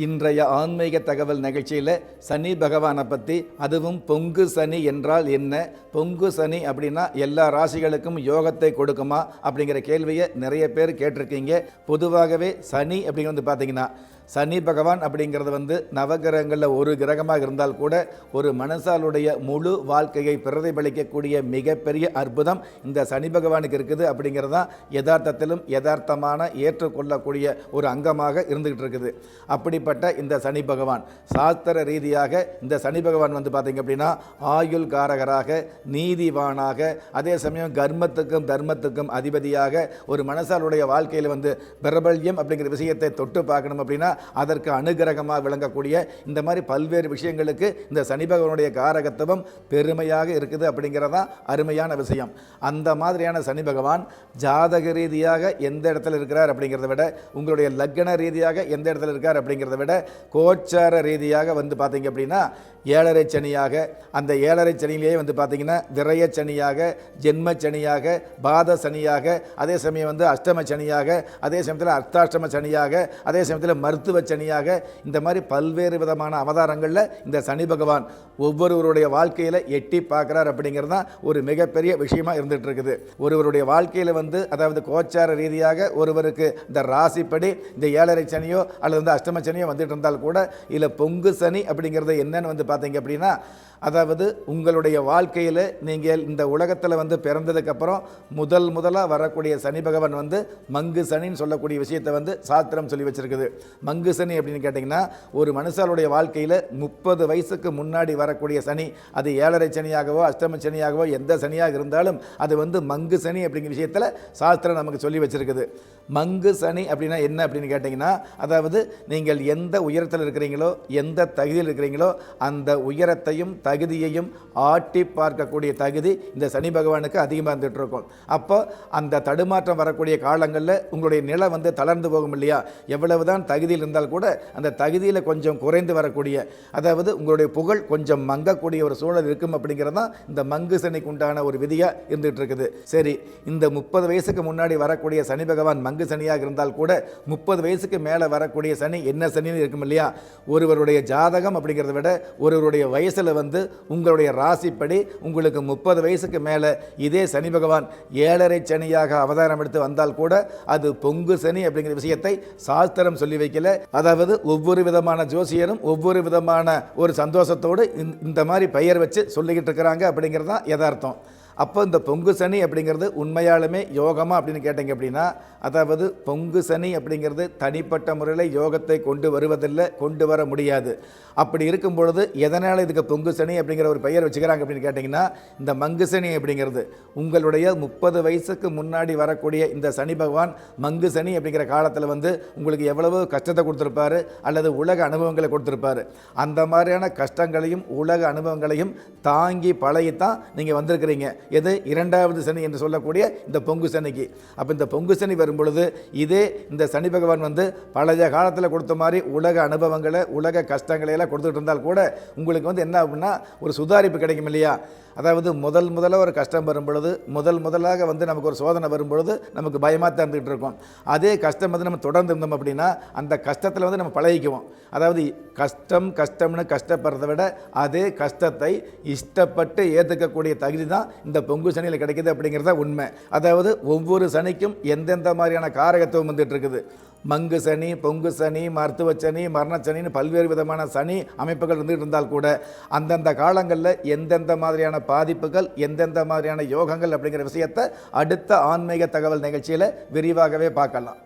இன்றைய ஆன்மீக தகவல் நிகழ்ச்சியில் சனி பகவானை பற்றி, அதுவும் பொங்கு சனி என்றால் என்ன, பொங்கு சனி அப்படின்னா எல்லா ராசிகளுக்கும் யோகத்தை கொடுக்குமா அப்படிங்கிற கேள்வியை நிறைய பேர் கேட்டிருக்கீங்க. பொதுவாகவே சனி அப்படிங்கிறது பார்த்தீங்கன்னா, சனி பகவான் அப்படிங்கிறது நவகிரகங்களில் ஒரு கிரகமாக இருந்தால் கூட ஒரு மனுஷாலுடைய முழு வாழ்க்கையை பிரதிபலிக்கக்கூடிய மிகப்பெரிய அற்புதம் இந்த சனி பகவானுக்கு இருக்குது. அப்படிங்கிறது தான் யதார்த்தத்திலும் யதார்த்தமான ஏற்றுக்கொள்ளக்கூடிய ஒரு அங்கமாக இருந்துகிட்டு இருக்குது. அப்படிப்பட்ட இந்த சனி பகவான் சாஸ்திர ரீதியாக இந்த சனி பகவான் பார்த்தீங்க அப்படின்னா ஆயுள் காரகராக, நீதிவானாக, அதே சமயம் கர்மத்துக்கும் தர்மத்துக்கும் அதிபதியாக ஒரு மனுஷாலுடைய வாழ்க்கையில் பிரபல்யம் அப்படிங்கிற விஷயத்தை தொட்டு பார்க்கணும் அப்படின்னா அதற்கு அனுகிரகமாக விளங்கக்கூடிய இந்த மாதிரி பல்வேறு விஷயங்களுக்கு இந்த சனி பகவானுடைய காரகத்துவம் பெருமையாக இருக்குது. அப்படிங்கிறதான் அருமையான விஷயம். அந்த மாதிரியான சனி பகவான் ஜாதக ரீதியாக எந்த இடத்துல இருக்கிறார் அப்படிங்கிறத விட, உங்களுடைய லக்ன ரீதியாக எந்த இடத்துல இருக்கார் அப்படிங்கிறத விட, கோச்சார ரீதியாக பார்த்தீங்க அப்படின்னா ஏழரை சனியாக, அந்த ஏழரை சனியிலேயே பார்த்தீங்கன்னா விரய சனியாக, ஜென்ம சனியாக, பாத சனியாக, அதே சமயம் அஷ்டம சனியாக, அதே சமயத்தில் அர்த்தாஷ்டம சனியாக, அதே சமயத்தில் மருத்துவ சனியாக, இந்த மாதிரி பல்வேறு விதமான அவதாரங்களில் இந்த சனி பகவான் ஒவ்வொருவருடைய வாழ்க்கையில் எட்டி பார்க்குறார். அப்படிங்கிறது தான் ஒரு மிகப்பெரிய விஷயமா இருந்துகிட்டு இருக்குது. ஒருவருடைய வாழ்க்கையில் அதாவது கோச்சார ரீதியாக ஒருவருக்கு இந்த ராசிப்படி இந்த ஏழரை சனியோ அல்லது அஷ்டம சனியோ வந்துட்டு இருந்தால் கூட இதில் பொங்கு சனி அப்படிங்கிறது என்னன்னு பார்த்தீங்க அப்படின்னா, அதாவது உங்களுடைய வாழ்க்கையில் நீங்கள் இந்த உலகத்தில் பிறந்ததுக்கப்புறம் முதலாக வரக்கூடிய சனி பகவான் மங்கு சனின்னு சொல்லக்கூடிய விஷயத்தை சாஸ்திரம் சொல்லி வச்சிருக்குது. மங்கு சனி அப்படின்னு கேட்டிங்கன்னா, ஒரு மனுஷனுடைய வாழ்க்கையில் 30 வயசுக்கு முன்னாடி வரக்கூடிய சனி, அது ஏழரை சனியாகவோ அஷ்டம சனியாகவோ எந்த சனியாக இருந்தாலும் அது மங்கு சனி அப்படிங்கிற விஷயத்தில் சாஸ்திரம் நமக்கு சொல்லி வச்சிருக்குது. மங்கு சனி அப்படின்னா என்ன அப்படின்னு கேட்டிங்கன்னா, அதாவது நீங்கள் எந்த உயரத்தில் இருக்கிறீங்களோ, எந்த தகுதியில் இருக்கிறீங்களோ, அந்த உயரத்தையும் தகுதியையும் ஆட்டி பார்க்கக்கூடிய தகுதி இந்த சனி பகவானுக்கு அதிகமாக இருந்துகிட்டு இருக்கும். அப்போ அந்த தடுமாற்றம் வரக்கூடிய காலங்களில் உங்களுடைய நிலை தளர்ந்து போகும் இல்லையா? எவ்வளவுதான் தகுதியில் இருந்தால் கூட அந்த தகுதியில் கொஞ்சம் குறைந்து வரக்கூடிய, அதாவது உங்களுடைய புகழ் கொஞ்சம் மங்கக்கூடிய ஒரு சூழல் இருக்கும். அப்படிங்கிறது தான் இந்த மங்கு சனிக்கு உண்டான ஒரு விதியாக இருந்துகிட்டு இருக்குது. சரி, இந்த 30 வயசுக்கு முன்னாடி வரக்கூடிய சனி பகவான் மங்கு சனியாக இருந்தால் கூட 30 வயசுக்கு மேலே வரக்கூடிய சனி என்ன சனின்னு இருக்கும் இல்லையா? ஒருவருடைய ஜாதகம் அப்படிங்கிறத விட ஒருவருடைய வயசில் உங்களுடைய ராசிப்படி உங்களுக்கு 30 வயசுக்கு மேலே இதே சனி பகவான் ஏழரை சனியாக அவதாரம் எடுத்து வந்தால் கூட அது பொங்கு சனி அப்படிங்கிற விஷயத்தை சாஸ்திரம் சொல்லி வைக்கல. அதாவது ஒவ்வொரு விதமான ஜோசியரும் ஒவ்வொரு விதமான ஒரு சந்தோஷத்தோடு இந்த மாதிரி பெயர் வச்சு சொல்லிக்கிட்டு இருக்கிறாங்க. அப்படிங்கிறது தான் யதார்த்தம். அப்போ இந்த பொங்கு சனி அப்படிங்கிறது உண்மையாலுமே யோகமா அப்படின்னு கேட்டிங்க அப்படின்னா, அதாவது பொங்கு சனி அப்படிங்கிறது தனிப்பட்ட முறையில் யோகத்தை கொண்டு வருவதில்லை, கொண்டு வர முடியாது. அப்படி இருக்கும் பொழுது எதனால் இதுக்கு பொங்கு சனி அப்படிங்கிற ஒரு பெயர் வச்சுக்கிறாங்க அப்படின்னு கேட்டிங்கன்னா, இந்த மங்கு சனி அப்படிங்கிறது உங்களுடைய 30 வயசுக்கு முன்னாடி வரக்கூடிய இந்த சனி பகவான் மங்கு சனி அப்படிங்கிற காலத்தில் உங்களுக்கு எவ்வளவு கஷ்டத்தை கொடுத்துருப்பாரு அல்லது உலக அனுபவங்களை கொடுத்துருப்பாரு. அந்த மாதிரியான கஷ்டங்களையும் உலக அனுபவங்களையும் தாங்கி பழகித்தான் நீங்கள் வந்திருக்கிறீங்க. எது இரண்டாவது சனி என்று சொல்லக்கூடிய இந்த பொங்கு சனிக்கு. அப்போ இந்த பொங்கு சனி வரும்பொழுது இதே இந்த சனி பகவான் பழைய காலத்தில் கொடுத்த மாதிரி உலக அனுபவங்களை, உலக கஷ்டங்களை எல்லாம் கொடுத்துட்டு இருந்தால் கூட உங்களுக்கு என்ன அப்படின்னா ஒரு சுதாரிப்பு கிடைக்கும் இல்லையா? அதாவது முதல்ல ஒரு கஷ்டம் வரும் பொழுது, முதலாக நமக்கு ஒரு சோதனை வரும் பொழுது நமக்கு பயமாக தான் இருந்துகிட்டு இருக்கும். அதே கஷ்டம் நம்ம தொடர்ந்து இருந்தோம் அப்படின்னா அந்த கஷ்டத்தில் நம்ம பழகிக்குவோம். அதாவது கஷ்டம்னு கஷ்டப்படுறதை விட அதே கஷ்டத்தை இஷ்டப்பட்டு ஏற்றுக்கக்கூடிய தகுதி தான் இந்த பொங்கு சனியில் கிடைக்குது. அப்படிங்கிறத உண்மை. அதாவது ஒவ்வொரு சனிக்கும் எந்தெந்த மாதிரியான காரகத்துவம் வந்துட்டு இருக்குது. மங்கு சனி, பொங்கு சனி, மருத்துவ சனி, மரண சனின்னு பல்வேறு விதமான சனி அமைப்புகள் இருந்துகிட்டு இருந்தால் கூட அந்தந்த காலங்களில் எந்தெந்த மாதிரியான பாதிப்புகள், எந்தெந்த மாதிரியான யோகங்கள் அப்படிங்கிற விஷயத்தை அடுத்த ஆன்மீக தகவல் நிகழ்ச்சியில் விரிவாகவே பார்க்கலாம்.